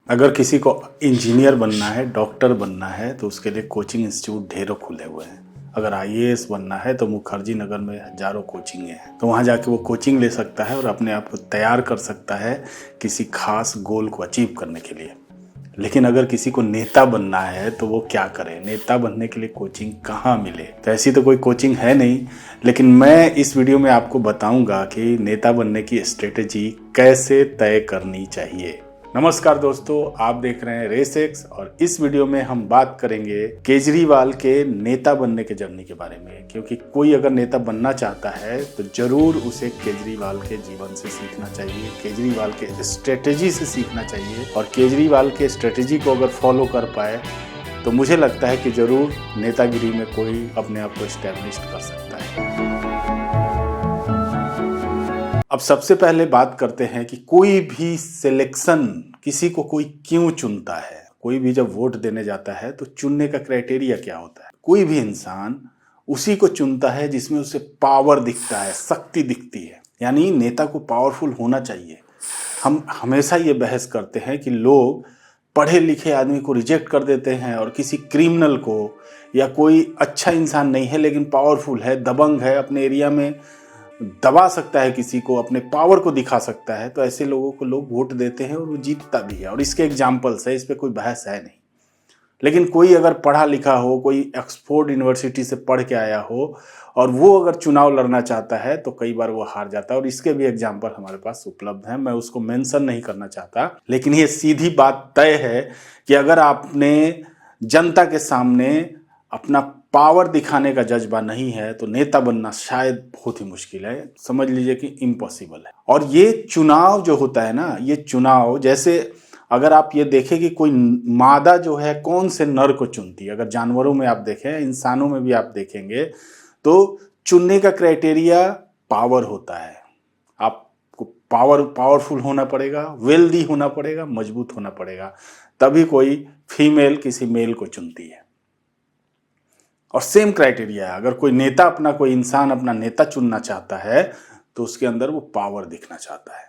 अगर किसी को इंजीनियर बनना है, डॉक्टर बनना है, तो उसके लिए कोचिंग इंस्टीट्यूट ढेरों खुले हुए हैं। अगर आईएएस बनना है तो मुखर्जी नगर में हजारों कोचिंगें हैं, तो वहाँ जाके वो कोचिंग ले सकता है और अपने आप को तैयार कर सकता है किसी खास गोल को अचीव करने के लिए। लेकिन अगर किसी को नेता बनना है तो वो क्या करे? नेता बनने के लिए कोचिंग कहाँ मिले? तो ऐसी तो कोई कोचिंग है नहीं, लेकिन मैं इस वीडियो में आपको बताऊंगा कि नेता बनने की स्ट्रेटेजी कैसे तय करनी चाहिए। नमस्कार दोस्तों, आप देख रहे हैं रेस एक्स और इस वीडियो में हम बात करेंगे केजरीवाल के नेता बनने के जर्नी के बारे में। क्योंकि कोई अगर नेता बनना चाहता है तो जरूर उसे केजरीवाल के जीवन से सीखना चाहिए, केजरीवाल के स्ट्रेटेजी से सीखना चाहिए। और केजरीवाल के स्ट्रेटेजी को अगर फॉलो कर पाए तो मुझे लगता है कि जरूर नेतागिरी में कोई अपने आप को एस्टैब्लिश कर सकता है। अब सबसे पहले बात करते हैं कि कोई भी सिलेक्शन, किसी को कोई क्यों चुनता है। कोई भी जब वोट देने जाता है तो चुनने का क्राइटेरिया क्या होता है? कोई भी इंसान उसी को चुनता है जिसमें उसे पावर दिखता है, शक्ति दिखती है। यानी नेता को पावरफुल होना चाहिए। हम हमेशा ये बहस करते हैं कि लोग पढ़े लिखे आदमी को रिजेक्ट कर देते हैं और किसी क्रिमिनल को, या कोई अच्छा इंसान नहीं है लेकिन पावरफुल है, दबंग है, अपने एरिया में दबा सकता है किसी को, अपने पावर को दिखा सकता है, तो ऐसे लोगों को लोग वोट देते हैं और वो जीतता भी है। और इसके एग्जाम्पल्स है, इस पर कोई बहस है नहीं। लेकिन कोई अगर पढ़ा लिखा हो, कोई ऑक्सफोर्ड यूनिवर्सिटी से पढ़ के आया हो और वो अगर चुनाव लड़ना चाहता है तो कई बार वो हार जाता है। और इसके भी एग्जाम्पल हमारे पास उपलब्ध हैं, मैं उसको मेंशन नहीं करना चाहता। लेकिन ये सीधी बात तय है कि अगर आपने जनता के सामने अपना पावर दिखाने का जज्बा नहीं है तो नेता बनना शायद बहुत ही मुश्किल है, समझ लीजिए कि इम्पॉसिबल है। और ये चुनाव जो होता है ना, ये चुनाव जैसे अगर आप ये देखें कि कोई मादा जो है कौन से नर को चुनती है, अगर जानवरों में आप देखें, इंसानों में भी आप देखेंगे, तो चुनने का क्राइटेरिया पावर होता है। आपको पावरफुल होना पड़ेगा, वेल्दी होना पड़ेगा, मजबूत होना पड़ेगा, तभी कोई फीमेल किसी मेल को चुनती है। और सेम क्राइटेरिया है, अगर कोई नेता अपना, कोई इंसान अपना नेता चुनना चाहता है तो उसके अंदर वो पावर दिखना चाहता है,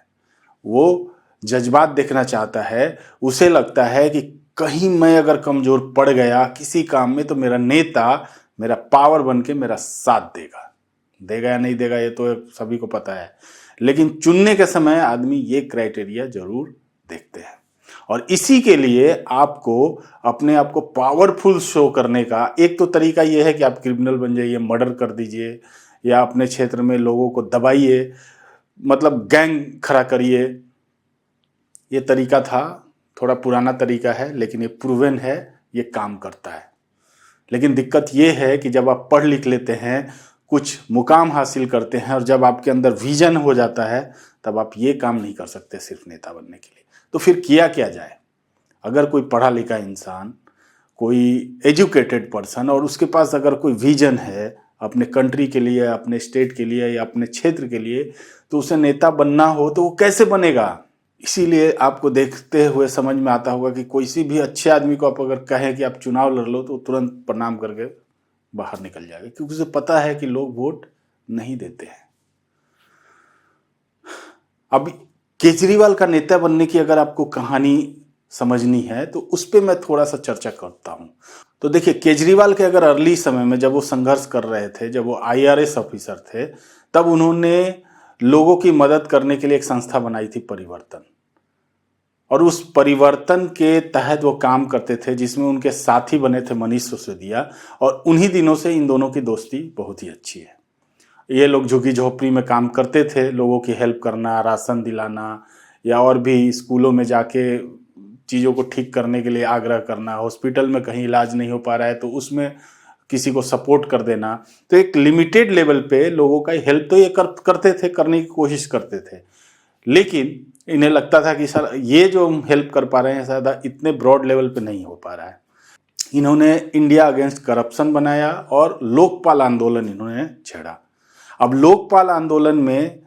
वो जज्बात देखना चाहता है। उसे लगता है कि कहीं मैं अगर कमजोर पड़ गया किसी काम में तो मेरा नेता मेरा पावर बन के मेरा साथ देगा या नहीं देगा ये तो सभी को पता है। लेकिन चुनने के समय आदमी ये क्राइटेरिया जरूर देखते हैं। और इसी के लिए आपको अपने आप को पावरफुल शो करने का एक तो तरीका यह है कि आप क्रिमिनल बन जाइए, मर्डर कर दीजिए, या अपने क्षेत्र में लोगों को दबाइए, मतलब गैंग खड़ा करिए। ये तरीका था, थोड़ा पुराना तरीका है, लेकिन ये प्रूवन है, ये काम करता है। लेकिन दिक्कत ये है कि जब आप पढ़ लिख लेते हैं, कुछ मुकाम हासिल करते हैं और जब आपके अंदर विजन हो जाता है तब आप ये काम नहीं कर सकते सिर्फ नेता बनने के लिए। तो फिर किया क्या जाए? अगर कोई पढ़ा लिखा इंसान, कोई एजुकेटेड पर्सन, और उसके पास अगर कोई विजन है अपने कंट्री के लिए, अपने स्टेट के लिए या अपने क्षेत्र के लिए, तो उसे नेता बनना हो तो वो कैसे बनेगा? इसीलिए आपको देखते हुए समझ में आता होगा कि कोई सी भी अच्छे आदमी को आप अगर कहें कि आप चुनाव लड़ लो तो तुरंत प्रणाम करके बाहर निकल जाएगा, क्योंकि उसे पता है कि लोग वोट नहीं देते हैं। अब केजरीवाल का नेता बनने की अगर आपको कहानी समझनी है तो उस पर मैं थोड़ा सा चर्चा करता हूं। तो देखिए, केजरीवाल के अगर अर्ली समय में जब वो संघर्ष कर रहे थे, जब वो आईआरएस ऑफिसर थे, तब उन्होंने लोगों की मदद करने के लिए एक संस्था बनाई थी, परिवर्तन। और उस परिवर्तन के तहत वो काम करते थे, जिसमें उनके साथी बने थे मनीष सिसोदिया। और उन्हीं दिनों से इन दोनों की दोस्ती बहुत ही अच्छी है। ये लोग झुग्गी झोपड़ी में काम करते थे, लोगों की हेल्प करना, राशन दिलाना, या और भी स्कूलों में जाके चीज़ों को ठीक करने के लिए आग्रह करना, हॉस्पिटल में कहीं इलाज नहीं हो पा रहा है तो उसमें किसी को सपोर्ट कर देना। तो एक लिमिटेड लेवल पे लोगों का हेल्प तो ये करते थे, करने की कोशिश करते थे। लेकिन इन्हें लगता था कि सर ये जो हम हेल्प कर पा रहे हैं शायद इतने ब्रॉड लेवल पे नहीं हो पा रहा है। इन्होंने इंडिया अगेंस्ट करप्शन बनाया और लोकपाल आंदोलन इन्होंने छेड़ा। अब लोकपाल आंदोलन में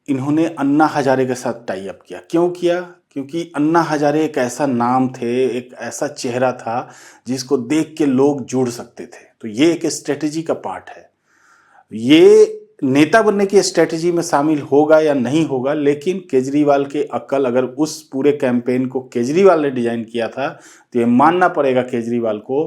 इन्होंने अन्ना हजारे के साथ टाई अप किया। क्यों किया? क्योंकि अन्ना हजारे एक ऐसा नाम थे, एक ऐसा चेहरा था जिसको देख के लोग जुड़ सकते थे। तो ये एक स्ट्रेटेजी का पार्ट है। ये नेता बनने की स्ट्रेटजी में शामिल होगा या नहीं होगा, लेकिन केजरीवाल के अक्ल, अगर उस पूरे कैंपेन को केजरीवाल ने डिजाइन किया था तो ये मानना पड़ेगा केजरीवाल को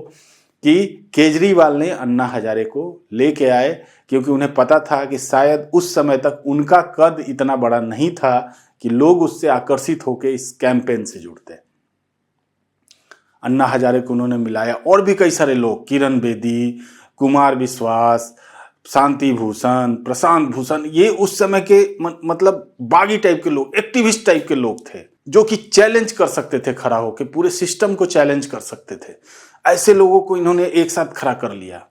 कि केजरीवाल ने अन्ना हजारे को लेके आए, क्योंकि उन्हें पता था कि शायद उस समय तक उनका कद इतना बड़ा नहीं था कि लोग उससे आकर्षित होकर इस कैंपेन से जुड़ते। अन्ना हजारे को उन्होंने मिलाया, और भी कई सारे लोग, किरण बेदी, कुमार विश्वास, शांति भूषण, प्रशांत भूषण, ये उस समय के मतलब बागी टाइप के लोग, एक्टिविस्ट टाइप के लोग थे जो कि चैलेंज कर सकते थे, खड़ा होकर पूरे सिस्टम को चैलेंज कर सकते थे। ऐसे लोगों को इन्होंने एक साथ खड़ा कर लिया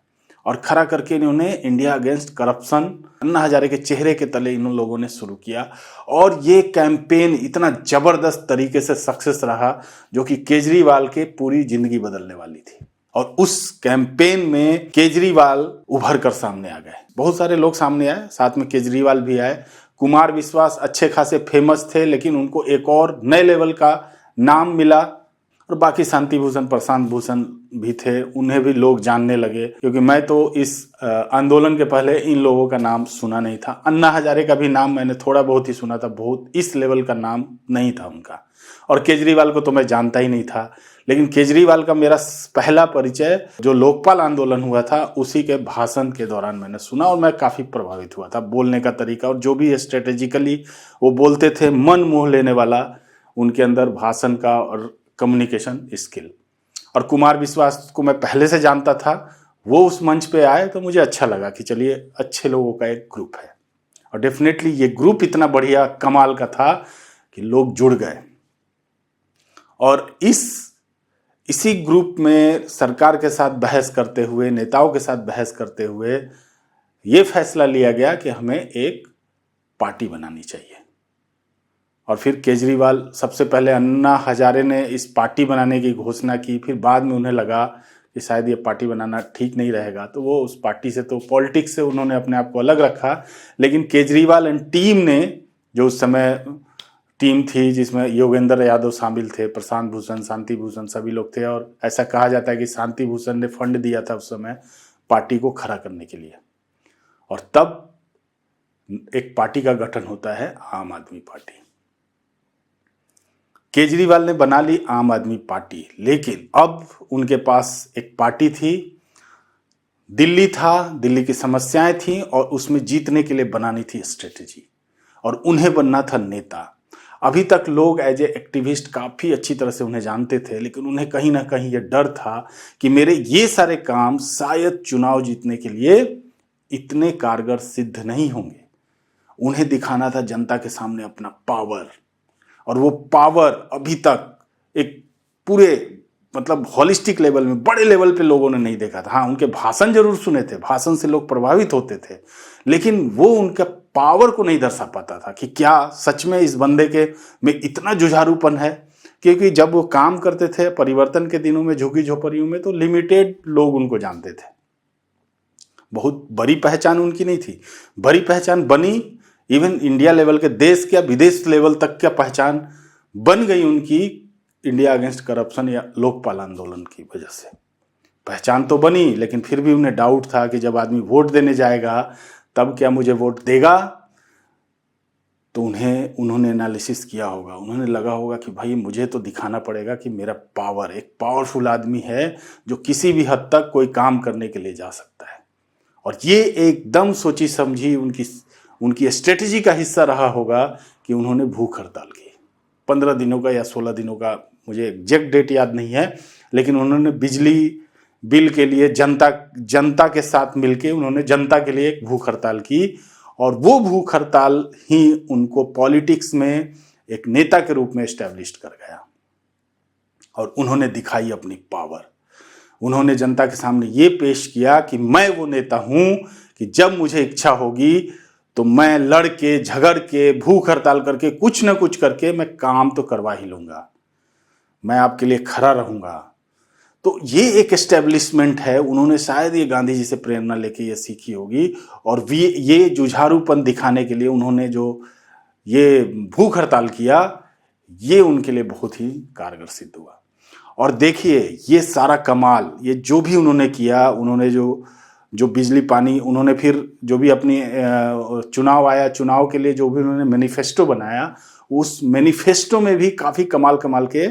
और खड़ा करके इन्होंने India against corruption Anna Hazare के चेहरे के तले इन लोगों ने शुरू किया। और ये कैंपेन इतना जबरदस्त तरीके से सक्सेस रहा जो कि केजरीवाल के पूरी जिंदगी बदलने वाली थी। और उस कैंपेन में केजरीवाल उभर कर सामने आ गए, बहुत सारे लोग सामने आए, साथ में केजरीवाल भी आए। कुमार विश्वास अच्छे खासे फेमस थे, लेकिन उनको एक और नए लेवल का नाम मिला। और बाकी शांति भूषण, प्रशांत भूषण भी थे, उन्हें भी लोग जानने लगे, क्योंकि मैं तो इस आंदोलन के पहले इन लोगों का नाम सुना नहीं था। अन्ना हजारे का भी नाम मैंने थोड़ा बहुत ही सुना था, बहुत इस लेवल का नाम नहीं था उनका। और केजरीवाल को तो मैं जानता ही नहीं था, लेकिन केजरीवाल का मेरा पहला परिचय जो लोकपाल आंदोलन हुआ था उसी के भाषण के दौरान मैंने सुना, और मैं काफ़ी प्रभावित हुआ था। बोलने का तरीका और जो भी स्ट्रेटेजिकली वो बोलते थे, मन मोह लेने वाला उनके अंदर भाषण का और कम्युनिकेशन स्किल। और कुमार विश्वास को मैं पहले से जानता था, वो उस मंच पे आए तो मुझे अच्छा लगा कि चलिए अच्छे लोगों का एक ग्रुप है। और डेफिनेटली ये ग्रुप इतना बढ़िया कमाल का था कि लोग जुड़ गए। और इसी ग्रुप में सरकार के साथ बहस करते हुए, नेताओं के साथ बहस करते हुए ये फैसला लिया गया कि हमें एक पार्टी बनानी चाहिए। और फिर केजरीवाल, सबसे पहले अन्ना हजारे ने इस पार्टी बनाने की घोषणा की, फिर बाद में उन्हें लगा कि शायद ये पार्टी बनाना ठीक नहीं रहेगा, तो वो उस पार्टी से, तो पॉलिटिक्स से उन्होंने अपने आप को अलग रखा। लेकिन केजरीवाल एंड टीम ने, जो उस समय टीम थी जिसमें योगेंद्र यादव शामिल थे, प्रशांत भूषण, शांति भूषण, सभी लोग थे। और ऐसा कहा जाता है कि शांति भूषण ने फंड दिया था उस समय पार्टी को खड़ा करने के लिए। और तब एक पार्टी का गठन होता है, आम आदमी पार्टी। केजरीवाल ने बना ली आम आदमी पार्टी, लेकिन अब उनके पास एक पार्टी थी, दिल्ली था, दिल्ली की समस्याएं थी, और उसमें जीतने के लिए बनानी थी स्ट्रेटेजी, और उन्हें बनना था नेता। अभी तक लोग एज ए एक्टिविस्ट काफ़ी अच्छी तरह से उन्हें जानते थे, लेकिन उन्हें कहीं ना कहीं ये डर था कि मेरे ये सारे काम शायद चुनाव जीतने के लिए इतने कारगर सिद्ध नहीं होंगे। उन्हें दिखाना था जनता के सामने अपना पावर, और वो पावर अभी तक एक पूरे मतलब हॉलिस्टिक लेवल में, बड़े लेवल पे लोगों ने नहीं देखा था। हाँ, उनके भाषण जरूर सुने थे, भाषण से लोग प्रभावित होते थे, लेकिन वो उनका पावर को नहीं दर्शा पाता था कि क्या सच में इस बंदे के में इतना जुझारूपन है। क्योंकि जब वो काम करते थे परिवर्तन के दिनों में झुग्गी झोपड़ियों में, तो लिमिटेड लोग उनको जानते थे, बहुत बड़ी पहचान उनकी नहीं थी। बड़ी पहचान बनी इवन इंडिया लेवल के, देश क्या विदेश लेवल तक क्या पहचान बन गई उनकी इंडिया अगेंस्ट करप्शन या लोकपाल आंदोलन की वजह से। पहचान तो बनी, लेकिन फिर भी उन्हें डाउट था कि जब आदमी वोट देने जाएगा तब क्या मुझे वोट देगा। तो उन्होंने एनालिसिस किया होगा, उन्होंने लगा होगा कि भाई मुझे तो दिखाना पड़ेगा कि मेरा पावर, एक पावरफुल आदमी है जो किसी भी हद तक कोई काम करने के लिए जा सकता है। और ये एकदम सोची समझी उनकी स्ट्रेटजी का हिस्सा रहा होगा कि उन्होंने भूख हड़ताल की 15 दिनों का या 16 दिनों का, मुझे एग्जैक्ट डेट याद नहीं है, लेकिन उन्होंने बिजली बिल के लिए जनता के साथ मिलके उन्होंने जनता के लिए एक भूख हड़ताल की। और वो भूख हड़ताल ही उनको पॉलिटिक्स में एक नेता के रूप में एस्टैब्लिश कर गया। और उन्होंने दिखाई अपनी पावर, उन्होंने जनता के सामने ये पेश किया कि मैं वो नेता हूं कि जब मुझे इच्छा होगी तो मैं लड़ के, झगड़ के, भूख हड़ताल करके, कुछ ना कुछ करके मैं काम तो करवा ही लूंगा, मैं आपके लिए खड़ा रहूंगा। तो ये एक एस्टेब्लिशमेंट है। उन्होंने शायद ये गांधी जी से प्रेरणा लेके ये सीखी होगी, और ये जुझारूपन दिखाने के लिए उन्होंने जो ये भूख हड़ताल किया, ये उनके लिए बहुत ही कारगर सिद्ध हुआ। और देखिए ये सारा कमाल, ये जो भी उन्होंने किया, उन्होंने जो जो बिजली पानी उन्होंने फिर जो भी अपनी चुनाव आया, चुनाव के लिए जो भी उन्होंने मैनिफेस्टो बनाया, उस मैनिफेस्टो में भी काफ़ी कमाल कमाल के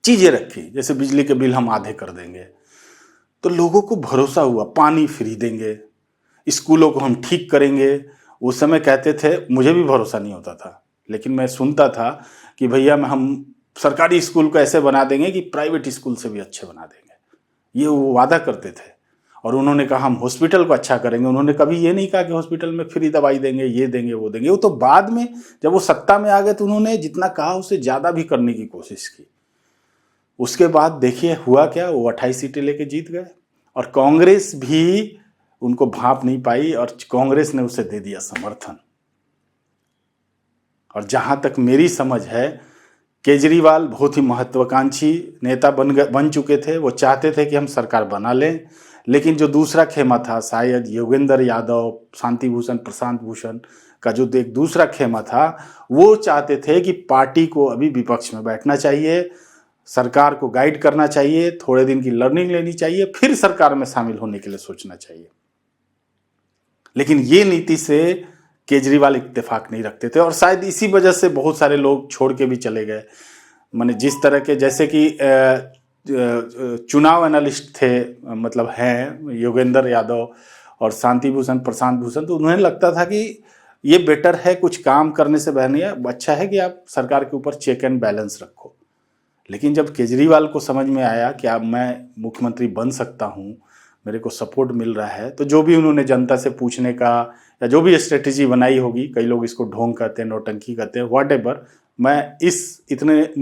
चीज़ें रखी, जैसे बिजली के बिल हम आधे कर देंगे। तो लोगों को भरोसा हुआ, पानी फ्री देंगे, स्कूलों को हम ठीक करेंगे। उस समय कहते थे, मुझे भी भरोसा नहीं होता था, लेकिन मैं सुनता था कि भैया हम सरकारी स्कूल को ऐसे बना देंगे कि प्राइवेट स्कूल से भी अच्छे बना देंगे, ये वो वादा करते थे। और उन्होंने कहा हम हॉस्पिटल को अच्छा करेंगे। उन्होंने कभी ये नहीं कहा कि हॉस्पिटल में फ्री दवाई देंगे, ये देंगे, वो देंगे। वो तो बाद में जब वो सत्ता में आ गए तो उन्होंने जितना कहा उससे ज़्यादा भी करने की कोशिश की। उसके बाद देखिए हुआ क्या, वो 28 सीटें लेके जीत गए और कांग्रेस भी उनको भांप नहीं पाई और कांग्रेस ने उसे दे दिया समर्थन। और जहां तक मेरी समझ है, केजरीवाल बहुत ही महत्वाकांक्षी नेता बन चुके थे। वो चाहते थे कि हम सरकार बना लें, लेकिन जो दूसरा खेमा था, शायद योगेंद्र यादव, शांति भूषण, प्रशांत भूषण का जो एक दूसरा खेमा था, वो चाहते थे कि पार्टी को अभी विपक्ष में बैठना चाहिए, सरकार को गाइड करना चाहिए, थोड़े दिन की लर्निंग लेनी चाहिए, फिर सरकार में शामिल होने के लिए सोचना चाहिए। लेकिन ये नीति से केजरीवाल इत्तेफाक नहीं रखते थे और शायद इसी वजह से बहुत सारे लोग छोड़ के भी चले गए। माने जिस तरह के, जैसे कि चुनाव एनालिस्ट थे, मतलब हैं योगेंद्र यादव और शांति भूषण, प्रशांत भूषण, तो उन्हें लगता था कि ये बेटर है, कुछ काम करने से बहने अच्छा है कि आप सरकार के ऊपर चेक एंड बैलेंस रखो। लेकिन जब केजरीवाल को समझ में आया कि अब मैं मुख्यमंत्री बन सकता हूँ, मेरे को सपोर्ट मिल रहा है, तो जो भी उन्होंने जनता से पूछने का या जो भी स्ट्रेटेजी बनाई होगी, कई लोग इसको ढोंग कहते हैं, नौटंकी कहते हैं, व्हाटएवर, मैं इस इतने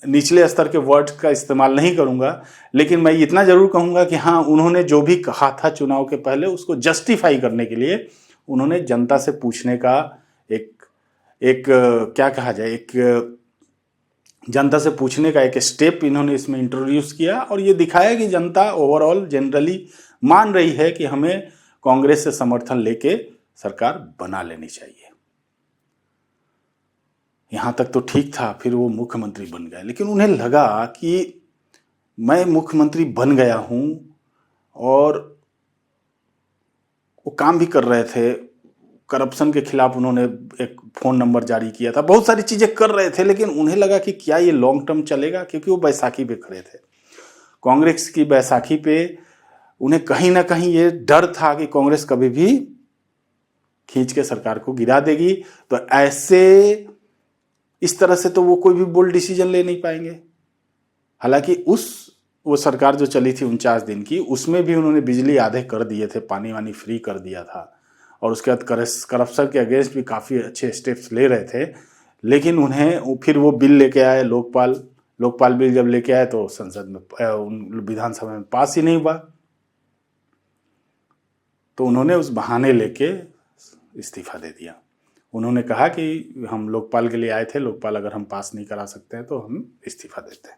निचले स्तर के वर्ड्स का इस्तेमाल नहीं करूंगा, लेकिन मैं इतना जरूर कहूंगा कि हाँ, उन्होंने जो भी कहा था चुनाव के पहले, उसको जस्टिफाई करने के लिए उन्होंने जनता से पूछने का एक क्या कहा जाए, एक जनता से पूछने का एक स्टेप इन्होंने इसमें इंट्रोड्यूस किया और ये दिखाया कि जनता ओवरऑल जनरली मान रही है कि हमें कांग्रेस से समर्थन लेके सरकार बना लेनी चाहिए। यहां तक तो ठीक था, फिर वो मुख्यमंत्री बन गए, लेकिन उन्हें लगा कि मैं मुख्यमंत्री बन गया हूं और वो काम भी कर रहे थे, करप्शन के खिलाफ उन्होंने एक फ़ोन नंबर जारी किया था, बहुत सारी चीज़ें कर रहे थे, लेकिन उन्हें लगा कि क्या ये लॉन्ग टर्म चलेगा, क्योंकि वो बैसाखी पे खड़े थे। कांग्रेस की बैसाखी पे उन्हें कहीं ना कहीं ये डर था कि कांग्रेस कभी भी खींच के सरकार को गिरा देगी, तो ऐसे इस तरह से तो वो कोई भी बोल्ड डिसीजन ले नहीं पाएंगे। हालांकि वो सरकार जो चली थी 49 दिन की, उसमें भी उन्होंने बिजली आधे कर दिए थे, पानी वानी फ्री कर दिया था और उसके बाद करप्शन के अगेंस्ट भी काफ़ी अच्छे स्टेप्स ले रहे थे। लेकिन उन्हें फिर वो बिल लेके आए, लोकपाल बिल जब लेके आए तो संसद में, विधानसभा में पास ही नहीं हुआ, तो उन्होंने उस बहाने लेके इस्तीफा दे दिया। उन्होंने कहा कि हम लोकपाल के लिए आए थे, लोकपाल अगर हम पास नहीं करा सकते हैं तो हम इस्तीफा देते हैं।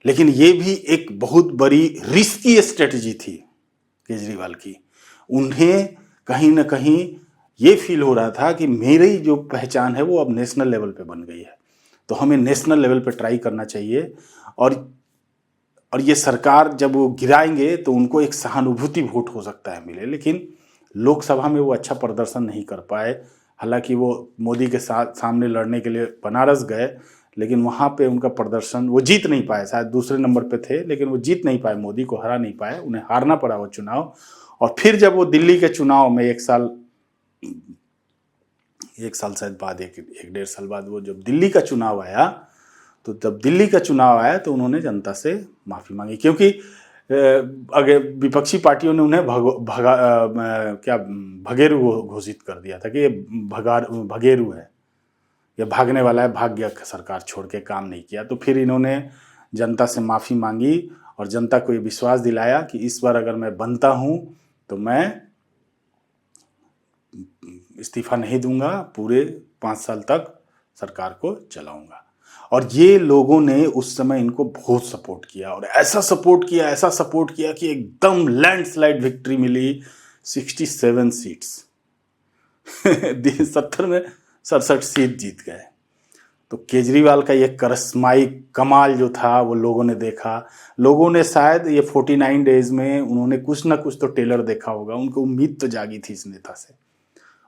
लेकिन ये भी एक बहुत बड़ी रिस्की स्ट्रेटजी थी केजरीवाल की। उन्हें कहीं ना कहीं ये फील हो रहा था कि मेरी जो पहचान है वो अब नेशनल लेवल पे बन गई है, तो हमें नेशनल लेवल पे ट्राई करना चाहिए। और ये सरकार जब वो गिराएंगे तो उनको एक सहानुभूति वोट हो सकता है मिले। लेकिन लोकसभा में वो अच्छा प्रदर्शन नहीं कर पाए। हालांकि वो मोदी के सामने लड़ने के लिए बनारस गए, लेकिन वहाँ पे उनका प्रदर्शन, वो जीत नहीं पाए, शायद दूसरे नंबर पे थे, लेकिन वो जीत नहीं पाए, मोदी को हरा नहीं पाए, उन्हें हारना पड़ा वो चुनाव। और फिर जब वो दिल्ली के चुनाव में एक साल शायद बाद, एक 1.5 साल बाद वो जब दिल्ली का चुनाव आया, तो उन्होंने जनता से माफ़ी मांगी, क्योंकि अगर विपक्षी पार्टियों ने उन्हें भगेरू घोषित कर दिया था कि ये भगेरू है, ये भागने वाला है, भाग गया सरकार छोड़ के, काम नहीं किया। तो फिर इन्होंने जनता से माफ़ी मांगी और जनता को ये विश्वास दिलाया कि इस बार अगर मैं बनता हूँ तो मैं इस्तीफा नहीं दूंगा, पूरे 5 साल तक सरकार को चलाऊंगा। और ये लोगों ने उस समय इनको बहुत सपोर्ट किया और ऐसा सपोर्ट किया कि एकदम लैंडस्लाइड विक्ट्री मिली, 67 सीट्स 70 में 67 सीट जीत गए। तो केजरीवाल का ये करिश्माई कमाल जो था वो लोगों ने देखा। लोगों ने शायद ये 49 डेज में उन्होंने कुछ ना कुछ तो टेलर देखा होगा, उनको उम्मीद तो जागी थी इस नेता से।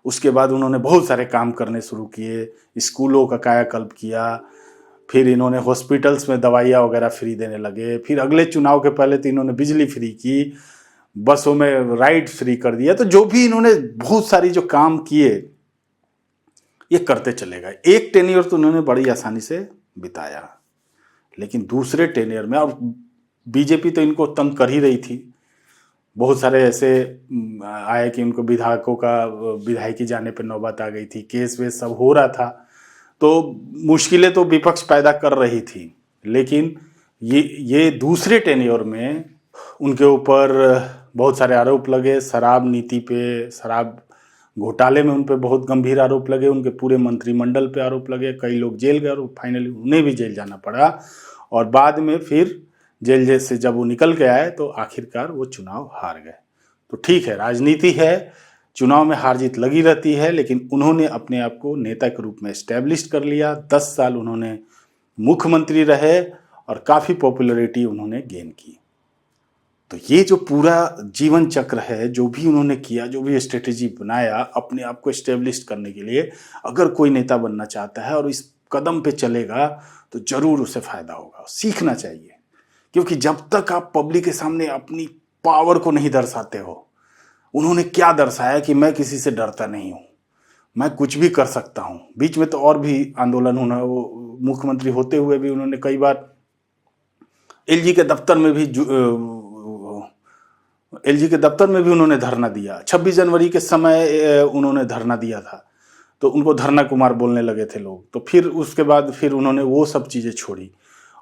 उसके बाद उन्होंने बहुत सारे काम करने शुरू किए, स्कूलों का कायाकल्प किया, फिर इन्होंने हॉस्पिटल्स में दवाइयाँ वगैरह फ्री देने लगे, फिर अगले चुनाव के पहले तो इन्होंने बिजली फ्री की, बसों में राइड फ्री कर दिया। तो जो भी इन्होंने बहुत सारी जो काम किए ये करते चले गए। एक टेन्योर तो उन्होंने बड़ी आसानी से बिताया, लेकिन दूसरे टेन्योर में, और बीजेपी तो इनको तंग कर ही रही थी। बहुत सारे ऐसे आए कि उनको विधायकों का विधायकी जाने पर नौबत आ गई थी, केस वेस सब हो रहा था, तो मुश्किलें तो विपक्ष पैदा कर रही थी। लेकिन ये दूसरे टेन्योर में उनके ऊपर बहुत सारे आरोप लगे, शराब नीति पे, शराब घोटाले में उन पे बहुत गंभीर आरोप लगे, उनके पूरे मंत्रिमंडल पे आरोप लगे, कई लोग जेल गए और फाइनली उन्हें भी जेल जाना पड़ा। और बाद में फिर जेल से जब वो निकल के आए तो आखिरकार वो चुनाव हार गए। तो ठीक है, राजनीति है, चुनाव में हार जीत लगी रहती है, लेकिन उन्होंने अपने आप को नेता के रूप में एस्टेब्लिश कर लिया। 10 साल उन्होंने मुख्यमंत्री रहे और काफ़ी पॉपुलैरिटी उन्होंने गेन की। तो ये जो पूरा जीवन चक्र है, जो भी उन्होंने किया, जो भी स्ट्रेटेजी बनाया अपने आप को एस्टेब्लिश करने के लिए, अगर कोई नेता बनना चाहता है और इस कदम पे चलेगा तो जरूर उसे फायदा होगा। सीखना चाहिए, क्योंकि जब तक आप पब्लिक के सामने अपनी पावर को नहीं दर्शाते हो, उन्होंने क्या दर्शाया कि मैं किसी से डरता नहीं हूँ, मैं कुछ भी कर सकता हूँ। बीच में तो और भी आंदोलन होना, वो मुख्यमंत्री होते हुए भी उन्होंने कई बार एलजी के दफ्तर में भी उन्होंने धरना दिया। 26 जनवरी के समय उन्होंने धरना दिया था, तो उनको धरना कुमार बोलने लगे थे लोग। तो फिर उसके बाद फिर उन्होंने वो सब चीज़ें छोड़ी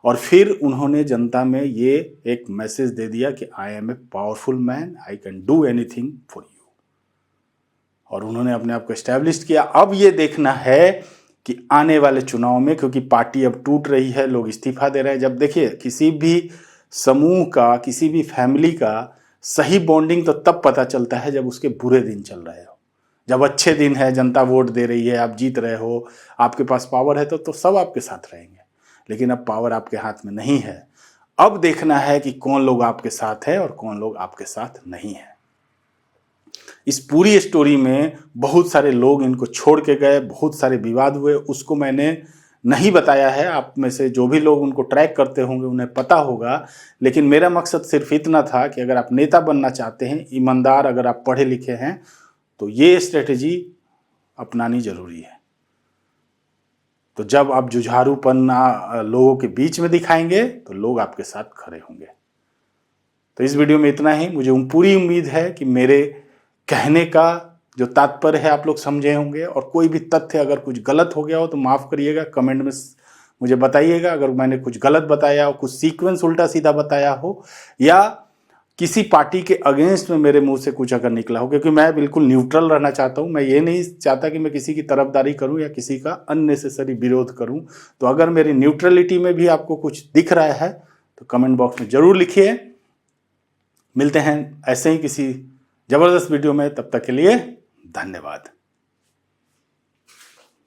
और फिर उन्होंने जनता में ये एक मैसेज दे दिया कि I am a powerful man, I can do anything for you. और उन्होंने अपने आप को एस्टैब्लिश किया। अब ये देखना है कि आने वाले चुनाव में, क्योंकि पार्टी अब टूट रही है, लोग इस्तीफा दे रहे हैं। जब देखिए किसी भी समूह का, किसी भी फैमिली का सही बॉन्डिंग तो तब पता चलता है जब उसके बुरे दिन चल रहे हो। जब अच्छे दिन है, जनता वोट दे रही है, आप जीत रहे हो, आपके पास पावर है, तो सब आपके साथ रहेंगे। लेकिन अब पावर आपके हाथ में नहीं है। अब देखना है कि कौन लोग आपके साथ है और कौन लोग आपके साथ नहीं है। इस पूरी स्टोरी में बहुत सारे लोग इनको छोड़ के गए, बहुत सारे विवाद हुए, उसको मैंने नहीं बताया है। आप में से जो भी लोग उनको ट्रैक करते होंगे उन्हें पता होगा। लेकिन मेरा मकसद सिर्फ इतना था कि अगर आप नेता बनना चाहते हैं, ईमानदार, अगर आप पढ़े लिखे हैं, तो ये स्ट्रेटेजी अपनानी जरूरी है। तो जब आप जुझारूपन लोगों के बीच में दिखाएंगे तो लोग आपके साथ खड़े होंगे। तो इस वीडियो में इतना ही। मुझे पूरी उम्मीद है कि मेरे कहने का जो तात्पर्य है आप लोग समझे होंगे, और कोई भी तथ्य अगर कुछ गलत हो गया हो तो माफ़ करिएगा, कमेंट में मुझे बताइएगा। अगर मैंने कुछ गलत बताया हो, कुछ सीक्वेंस उल्टा सीधा बताया हो, या किसी पार्टी के अगेंस्ट में मेरे मुंह से कुछ अगर निकला हो, क्योंकि मैं बिल्कुल न्यूट्रल रहना चाहता हूं। मैं ये नहीं चाहता कि मैं किसी की तरफदारी करूं या किसी का अननेसेसरी विरोध करूं। तो अगर मेरी न्यूट्रलिटी में भी आपको कुछ दिख रहा है तो कमेंट बॉक्स में जरूर लिखिए। मिलते हैं ऐसे ही किसी जबरदस्त वीडियो में, तब तक के लिए धन्यवाद।